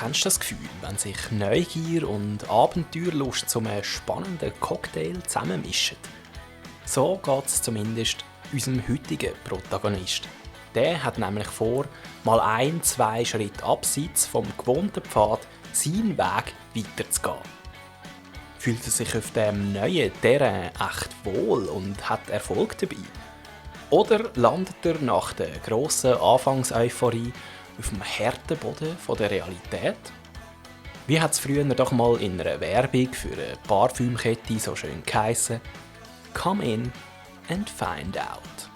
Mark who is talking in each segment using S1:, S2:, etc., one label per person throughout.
S1: Kennst du das Gefühl, wenn sich Neugier und Abenteuerlust zu einem spannenden Cocktail zusammenmischen? So geht es zumindest unserem heutigen Protagonist. Der hat nämlich vor, mal 1-2 Schritte abseits vom gewohnten Pfad seinen Weg weiterzugehen. Fühlt er sich auf dem neuen Terrain echt wohl und hat Erfolg dabei? Oder landet er nach der grossen Anfangseuphorie auf dem harten Boden der Realität? Wie hat es früher doch mal in einer Werbung für eine Parfümkette so schön geheissen? Come in and find out.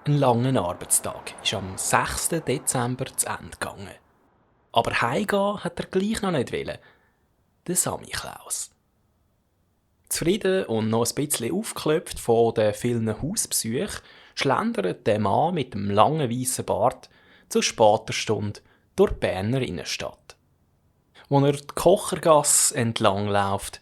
S1: Ein langer Arbeitstag ist am 6. Dezember zu Ende gegangen. Aber heimgehen hat er gleich noch nicht wollen. Der Sammy Klaus. Zufrieden und noch ein bisschen aufgeklopft von den vielen Hausbesuchen schlendert der Mann mit dem langen weißen Bart zu später Stunde durch die Berner Innenstadt. Als er die Kochergasse entlang läuft,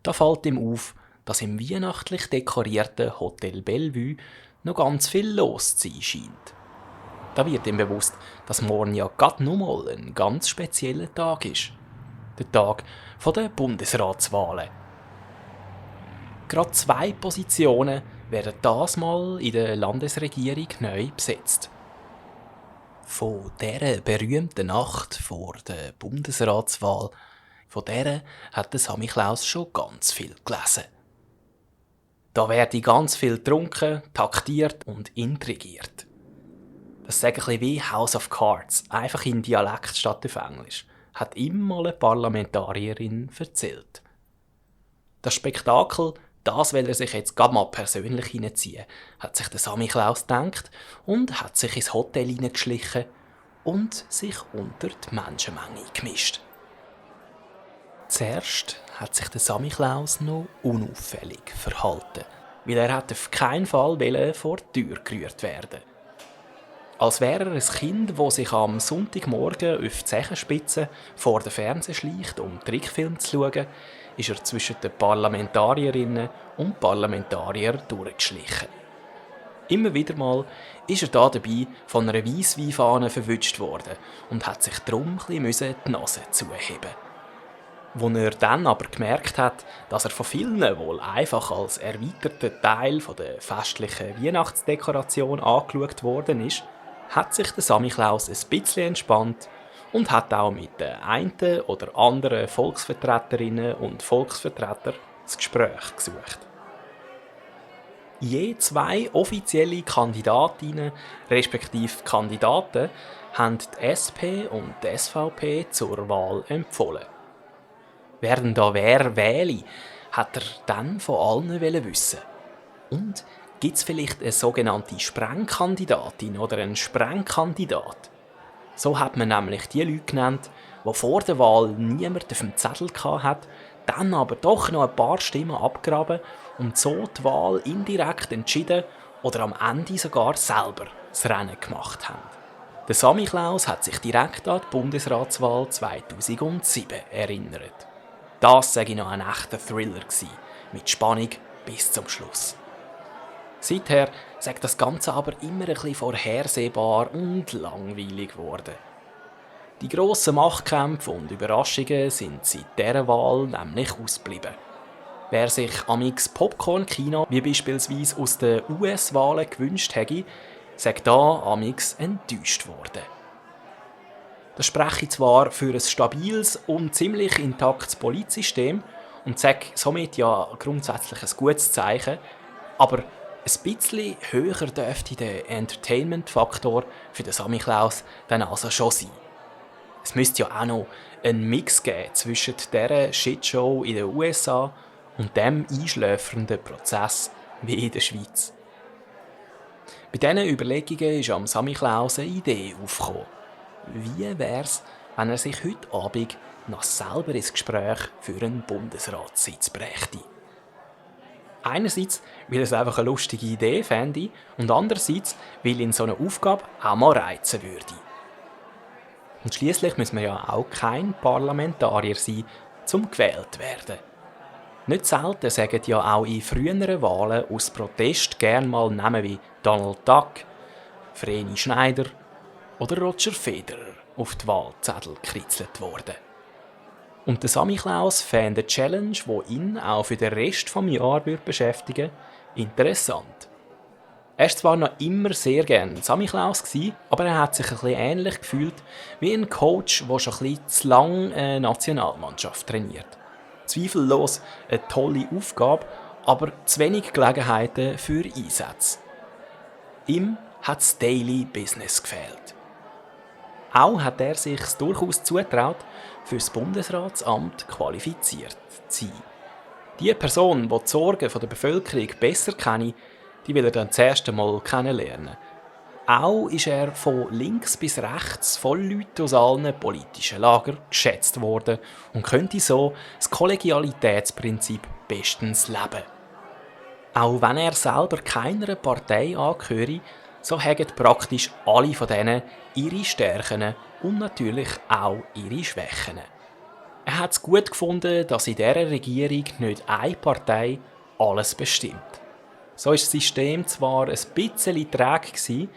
S1: da fällt ihm auf, dass im weihnachtlich dekorierten Hotel Bellevue noch ganz viel los zu sein scheint. Da wird ihm bewusst, dass morgen ja gerade noch mal ein ganz spezieller Tag ist. Der Tag der Bundesratswahlen. Gerade 2 Positionen werden das mal in der Landesregierung neu besetzt. Von dieser berühmten Nacht vor der Bundesratswahl, von dieser hat der Sammy Klaus schon ganz viel gelesen. Da werde ganz viel getrunken, taktiert und intrigiert. Das ist ein bisschen wie House of Cards, einfach in Dialekt statt auf Englisch, hat ihm mal eine Parlamentarierin erzählt. Das Spektakel, das will er sich jetzt gerade mal persönlich hineinziehen, hat sich der Sammy Klaus gedacht und hat sich ins Hotel hineingeschlichen und sich unter die Menschenmenge gemischt. Zuerst hat sich der Sammy Klaus noch unauffällig verhalten, weil er hat auf keinen Fall vor die Tür gerührt werden. Als wäre er ein Kind, das sich am Sonntagmorgen auf die Zehenspitze vor den Fernseher schleicht, um Trickfilme zu schauen, ist er zwischen den Parlamentarierinnen und Parlamentariern durchgeschlichen. Immer wieder mal ist er da dabei von einer Weissweinfahne verwünscht worden und hat sich darum ein bisschen die Nase zuheben. Als er dann aber gemerkt hat, dass er von vielen wohl einfach als erweiterter Teil der festlichen Weihnachtsdekoration angeschaut worden ist, hat sich der Sammy Klaus ein bisschen entspannt und hat auch mit den einen oder anderen Volksvertreterinnen und Volksvertretern das Gespräch gesucht. Je 2 offizielle Kandidatinnen respektive Kandidaten haben die SP und die SVP zur Wahl empfohlen. Wer denn da wer wähle, hat er dann von allen wissen. Und gibt es vielleicht eine sogenannte Sprengkandidatin oder einen Sprengkandidat? So hat man nämlich die Leute genannt, die vor der Wahl niemand auf dem Zettel hatte, dann aber doch noch ein paar Stimmen abgraben und so die Wahl indirekt entschieden oder am Ende sogar selber das Rennen gemacht haben. Der Sammy Klaus hat sich direkt an die Bundesratswahl 2007 erinnert. Das war noch ein echter Thriller, mit Spannung bis zum Schluss. Seither sagt das Ganze aber immer ein bisschen vorhersehbar und langweilig geworden. Die grossen Machtkämpfe und Überraschungen sind seit dieser Wahl nämlich ausgeblieben. Wer sich amix Popcorn-Kino wie beispielsweise aus den US-Wahlen gewünscht hätte, sagt da amix enttäuscht worden. Das spreche zwar für ein stabiles und ziemlich intaktes Politsystem und sage somit ja grundsätzlich ein gutes Zeichen, aber ein bisschen höher dürfte der Entertainment-Faktor für den Sammy Klaus dann also schon sein. Es müsste ja auch noch einen Mix geben zwischen dieser Shitshow in den USA und dem einschläfernden Prozess wie in der Schweiz. Bei diesen Überlegungen ist am Sammy Klaus eine Idee aufgekommen. Wie wär's, wenn er sich heute Abend noch selber ins Gespräch für einen Bundesratssitz brächte? Einerseits, weil er es einfach eine lustige Idee fände und andererseits, weil ihn so eine Aufgabe auch mal reizen würde. Und schliesslich muss man ja auch kein Parlamentarier sein, um gewählt zu werden. Nicht selten sagen ja auch in früheren Wahlen aus Protest gerne mal Namen wie Donald Duck, Vreni Schneider oder Roger Federer auf die Wahlzettel gekritzelt worden. Und der Samichlaus fand eine Challenge, die ihn auch für den Rest des Jahres beschäftigen würde, interessant. Er war zwar noch immer sehr gerne Samichlaus, aber er hat sich ein bisschen ähnlich gefühlt wie ein Coach, der schon ein bisschen zu lange eine Nationalmannschaft trainiert. Zweifellos eine tolle Aufgabe, aber zu wenig Gelegenheiten für Einsätze. Ihm hat das Daily Business gefehlt. Auch hat er sich durchaus zutraut, für das Bundesratsamt qualifiziert zu sein. Die Person, die die Sorgen der Bevölkerung besser kenne, die will er dann das erste Mal kennenlernen. Auch ist er von links bis rechts von Leuten aus allen politischen Lagern geschätzt worden und könnte so das Kollegialitätsprinzip bestens leben. Auch wenn er selber keiner Partei angehöre, so haben praktisch alle von denen ihre Stärken und natürlich auch ihre Schwächen. Er hat es gut gefunden, dass in dieser Regierung nicht eine Partei alles bestimmt. So war das System zwar ein bisschen träge gewesen,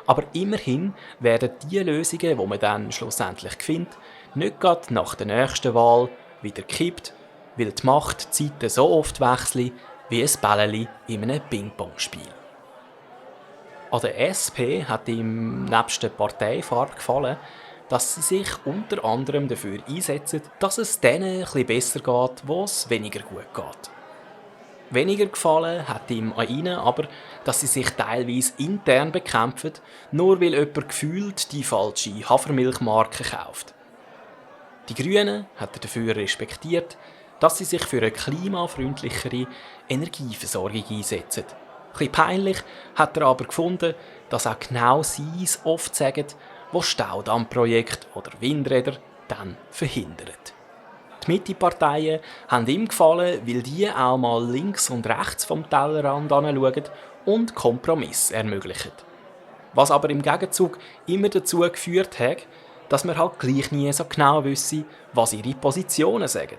S1: aber immerhin werden die Lösungen, die man dann schlussendlich findet, nicht gerade nach der nächsten Wahl wieder gekippt, weil die Machtzeiten so oft wechseln wie ein Bällchen in einem Ping-Pong-Spiel. An der SP hat ihm nebst der Parteifarbe gefallen, dass sie sich unter anderem dafür einsetzen, dass es denen etwas besser geht, wo es weniger gut geht. Weniger gefallen hat ihm an ihnen aber, dass sie sich teilweise intern bekämpfen, nur weil jemand gefühlt die falsche Hafermilchmarke kauft. Die Grünen hat er dafür respektiert, dass sie sich für eine klimafreundlichere Energieversorgung einsetzen. Ein bisschen peinlich hat er aber gefunden, dass auch genau sie es oft sagen, wo Staudammprojekte oder Windräder dann verhindern. Die Mitte-Parteien haben ihm gefallen, weil die auch mal links und rechts vom Tellerrand anschauen und Kompromisse ermöglichen. Was aber im Gegenzug immer dazu geführt hat, dass man halt gleich nie so genau wisse, was ihre Positionen sagen.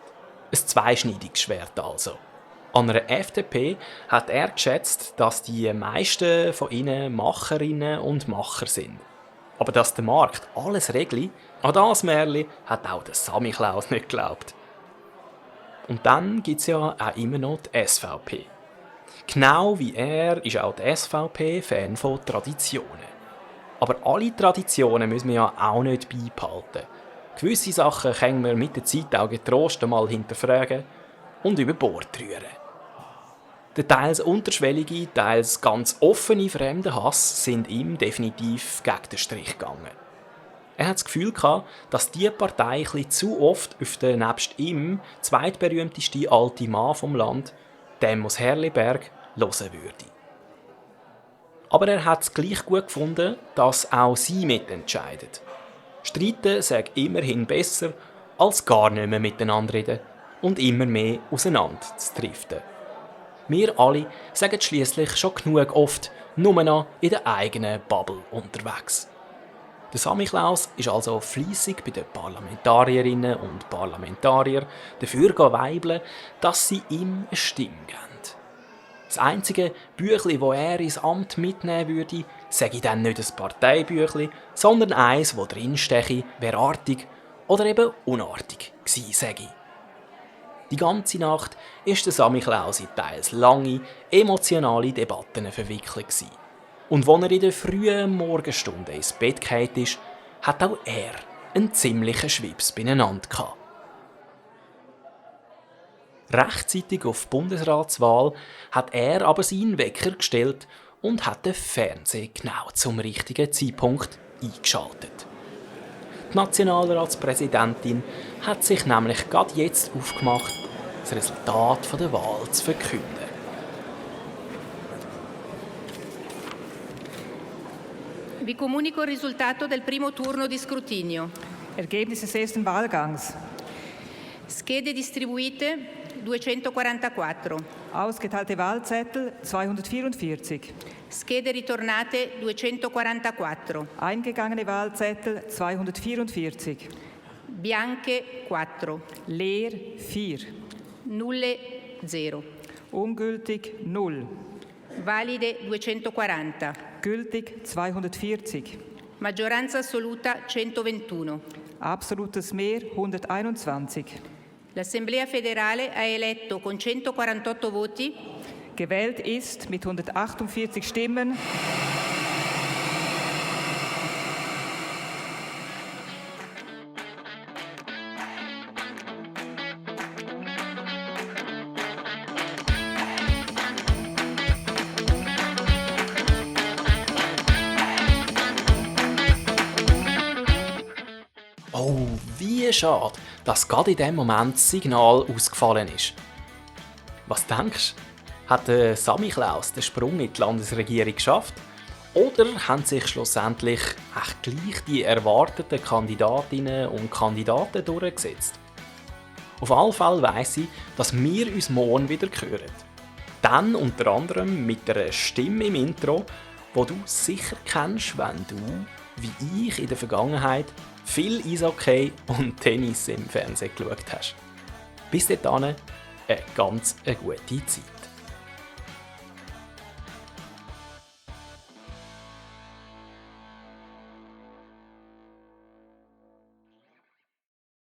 S1: Ein zweischneidiges Schwert also. An einer FDP hat er geschätzt, dass die meisten von ihnen Macherinnen und Macher sind. Aber dass der Markt alles regelt, an das Märchen hat auch der Samichlaus nicht geglaubt. Und dann gibt es ja auch immer noch die SVP. Genau wie er ist auch die SVP Fan von Traditionen. Aber alle Traditionen müssen wir ja auch nicht beibehalten. Gewisse Sachen können wir mit der Zeit auch getrost einmal hinterfragen und über Bord rühren. Der teils unterschwellige, teils ganz offene Fremdenhass sind ihm definitiv gegen den Strich gegangen. Er hat das Gefühl gehabt, dass diese Partei etwas zu oft auf den nebst ihm zweitberühmtesten alten Mann vom Land, dem aus Herliberg, hören würde. Aber er hat es gleich gut gefunden, dass auch sie mitentscheiden. Streiten sei immerhin besser, als gar nicht mehr miteinander reden und immer mehr auseinander zu driften. Wir alle sagen schliesslich schon genug oft nur noch in der eigenen Bubble unterwegs. Der Samichlaus ist also fleissig bei den Parlamentarierinnen und Parlamentariern dafür weibeln, dass sie ihm eine Stimme geben. Das einzige Büchli, das er ins Amt mitnehmen würde, sage ich dann nicht ein Parteibüchli, sondern eins, das drinsteche, wer artig oder eben unartig gsi sage. Die ganze Nacht ist der Samichlaus in teils lange, emotionale Debatten verwickelt gsi. Und als er in der frühen Morgenstunde ins Bett gefallen ist, hat auch er einen ziemlichen Schwips beieinander gehabt. Rechtzeitig auf die Bundesratswahl hat er aber seinen Wecker gestellt und hat den Fernseher genau zum richtigen Zeitpunkt eingeschaltet. Die Nationalratspräsidentin hat sich nämlich gerade jetzt aufgemacht, das Resultat der Wahl zu verkünden.
S2: Vi comunico il risultato del primo turno di scrutinio.
S3: Ergebnis des ersten Wahlgangs.
S2: Schede distribuite 244.
S3: Ausgeteilte Wahlzettel 244.
S2: Schede ritornate 244.
S3: Eingegangene Wahlzettel 244.
S2: Bianche 4.
S3: Leer 4.
S2: Nulle 0.
S3: Ungültig 0.
S2: Valide 240.
S3: Gültig 240.
S2: Maggioranza assoluta 121.
S3: Absolutes Mehr 121.
S2: L'Assemblea federale ha eletto con 148 voti
S3: Gewählt ist mit 148 Stimmen
S1: Oh, wie schade, dass gerade in dem Moment das Signal ausgefallen ist. Was denkst du? Hat Sammy Klaus den Sprung in die Landesregierung geschafft? Oder haben sich schlussendlich echt gleich die erwarteten Kandidatinnen und Kandidaten durchgesetzt? Auf alle Fälle weiss ich, dass wir uns morgen wieder hören. Dann unter anderem mit einer Stimme im Intro, die du sicher kennst, wenn du, wie ich in der Vergangenheit, viel Eishockey und Tennis im Fernsehen geschaut hast. Bis dahin eine ganz gute Zeit.